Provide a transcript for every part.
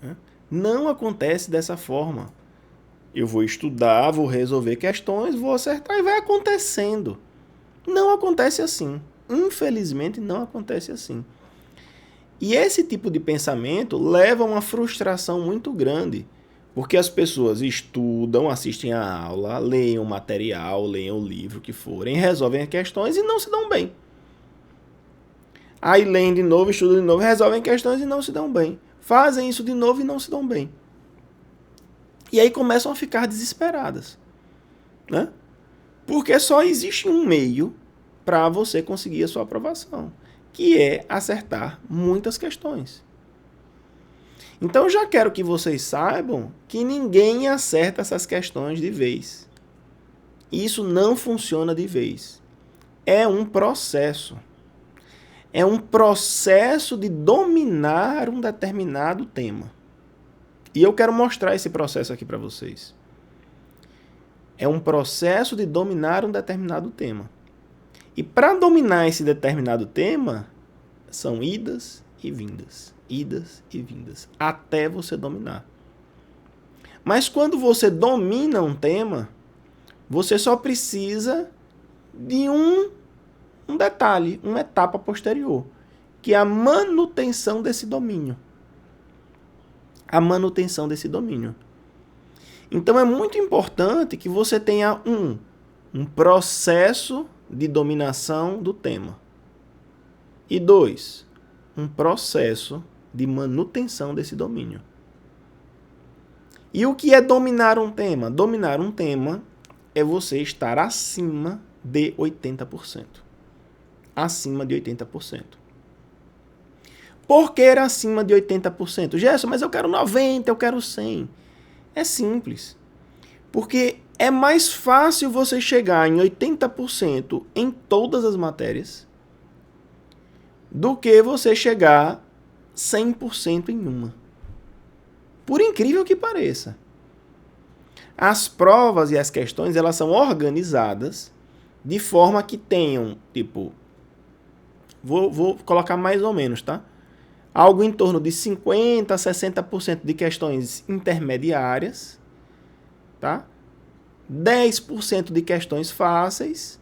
Né? Não acontece dessa forma. Eu vou estudar, vou resolver questões, vou acertar e vai acontecendo. Não acontece assim. Infelizmente, não acontece assim. E esse tipo de pensamento leva a uma frustração muito grande, porque as pessoas estudam, assistem a aula, leem o material, leem o livro que forem, resolvem as questões e não se dão bem. Aí leem de novo, estudam de novo, resolvem questões e não se dão bem. Fazem isso de novo e não se dão bem. E aí começam a ficar desesperadas. Né? Porque só existe um meio para você conseguir a sua aprovação, que é acertar muitas questões. Então eu já quero que vocês saibam que ninguém acerta essas questões de vez. Isso não funciona de vez. É um processo. É um processo de dominar um determinado tema. E eu quero mostrar esse processo aqui para vocês. É um processo de dominar um determinado tema. E para dominar esse determinado tema, são idas e vindas, até você dominar. Mas quando você domina um tema, você só precisa de um detalhe, uma etapa posterior, que é a manutenção desse domínio. A manutenção desse domínio. Então é muito importante que você tenha um processo de dominação do tema. E 2, um processo de manutenção desse domínio. E o que é dominar um tema? Dominar um tema é você estar acima de 80%. Acima de 80%. Por que acima de 80%? Gerson, mas eu quero 90%, eu quero 100%. É simples. Porque é mais fácil você chegar em 80% em todas as matérias do que você chegar 100% em uma. Por incrível que pareça. As provas e as questões, elas são organizadas de forma que tenham, tipo, vou colocar mais ou menos, tá? Algo em torno de 50% a 60% de questões intermediárias, tá? 10% de questões fáceis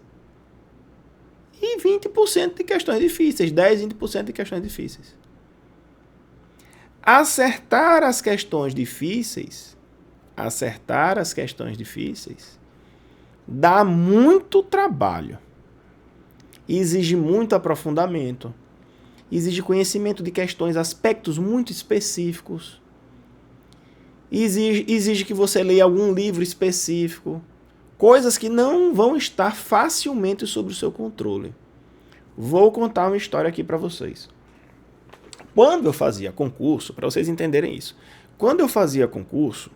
e 20% de questões difíceis. 10, 20% de questões difíceis. Acertar as questões difíceis dá muito trabalho. Exige muito aprofundamento. Exige conhecimento de questões, aspectos muito específicos. Exige que você leia algum livro específico. Coisas que não vão estar facilmente sob o seu controle. Vou contar uma história aqui para vocês. Quando eu fazia concurso, para vocês entenderem isso, quando eu fazia concurso,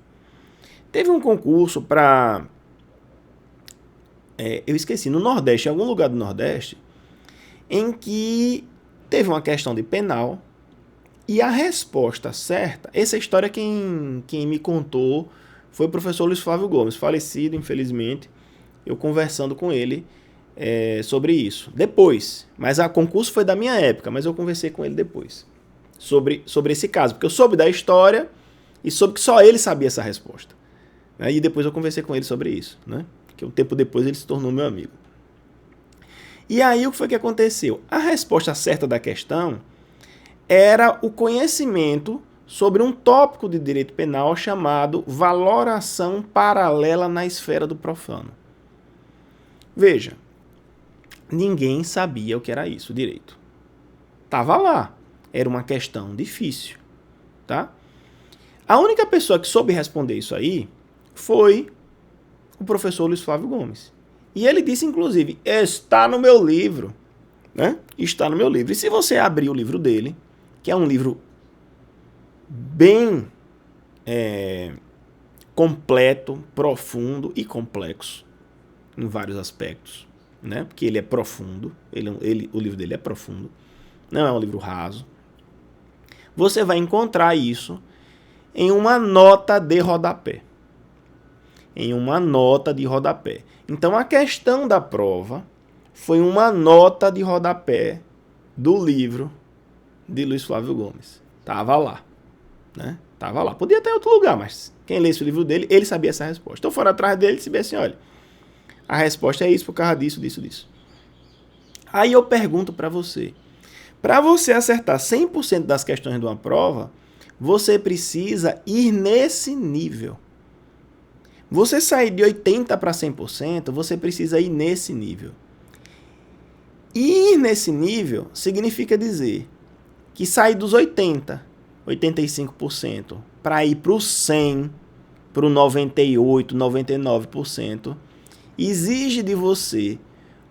teve um concurso para... eu esqueci, no Nordeste, em algum lugar do Nordeste, em que teve uma questão de penal e a resposta certa... Essa história quem me contou foi o professor Luiz Flávio Gomes, falecido, infelizmente, eu conversando com ele sobre isso. Depois, mas o concurso foi da minha época, mas eu conversei com ele depois. Sobre esse caso, porque eu soube da história e soube que só ele sabia essa resposta. E depois eu conversei com ele sobre isso, né? Que um tempo depois ele se tornou meu amigo. E aí o que foi que aconteceu? A resposta certa da questão era o conhecimento sobre um tópico de direito penal chamado valoração paralela na esfera do profano. Veja, ninguém sabia o que era isso direito. Tava lá. Era uma questão difícil, tá? A única pessoa que soube responder isso aí foi o professor Luiz Flávio Gomes. E ele disse, inclusive, está no meu livro, né? Está no meu livro. E se você abrir o livro dele, que é um livro bem completo, profundo e complexo em vários aspectos, né? Porque ele é profundo, o livro dele é profundo, não é um livro raso. Você vai encontrar isso em uma nota de rodapé. Então, a questão da prova foi uma nota de rodapé do livro de Luiz Flávio Gomes. Estava lá. né? Tava lá. Podia estar em outro lugar, mas quem lesse o livro dele, ele sabia essa resposta. Então foram atrás dele e sabia assim, olha, a resposta é isso por causa disso, disso, disso. Aí eu pergunto para você acertar 100% das questões de uma prova, você precisa ir nesse nível. Você sair de 80% para 100%, você precisa ir nesse nível. E ir nesse nível significa dizer que sair dos 80%, 85%, para ir para o 100%, para o 98%, 99%, exige de você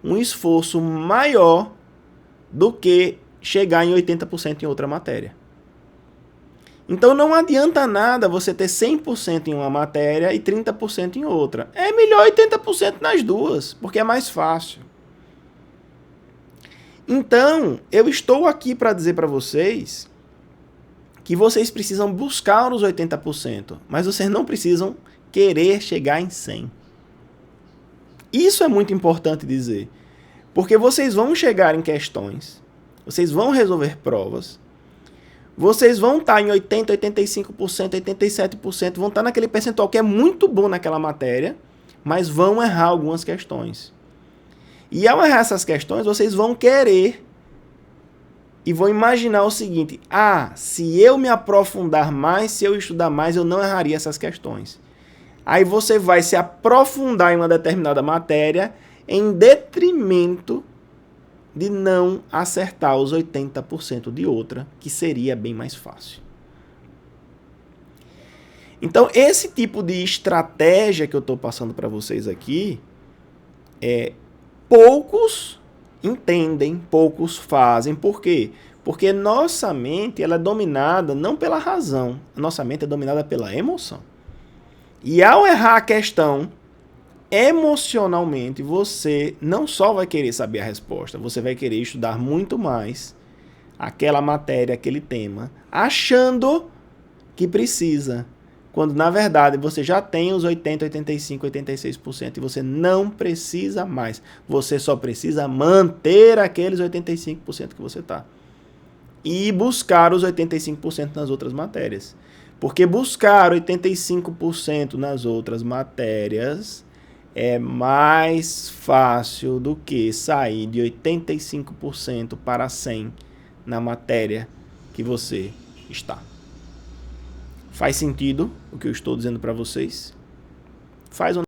um esforço maior do que chegar em 80% em outra matéria. Então não adianta nada você ter 100% em uma matéria e 30% em outra. É melhor 80% nas duas, porque é mais fácil. Então, eu estou aqui para dizer para vocês que vocês precisam buscar os 80%, mas vocês não precisam querer chegar em 100%. Isso é muito importante dizer, porque vocês vão chegar em questões, vocês vão resolver provas, vocês vão estar em 80%, 85%, 87%, vão estar naquele percentual que é muito bom naquela matéria, mas vão errar algumas questões. E ao errar essas questões, vocês vão querer e vão imaginar o seguinte: se eu me aprofundar mais, se eu estudar mais, eu não erraria essas questões. Aí você vai se aprofundar em uma determinada matéria em detrimento de não acertar os 80% de outra, que seria bem mais fácil. Então, esse tipo de estratégia que eu estou passando para vocês aqui, poucos entendem, poucos fazem. Por quê? Porque nossa mente ela é dominada não pela razão, nossa mente é dominada pela emoção. E ao errar a questão, emocionalmente, você não só vai querer saber a resposta, você vai querer estudar muito mais aquela matéria, aquele tema, achando que precisa, quando na verdade você já tem os 80%, 85%, 86% e você não precisa mais. Você só precisa manter aqueles 85% que você está. E buscar os 85% nas outras matérias. Porque buscar 85% nas outras matérias é mais fácil do que sair de 85% para 100% na matéria que você está. Faz sentido o que eu estou dizendo para vocês? Faz ou não?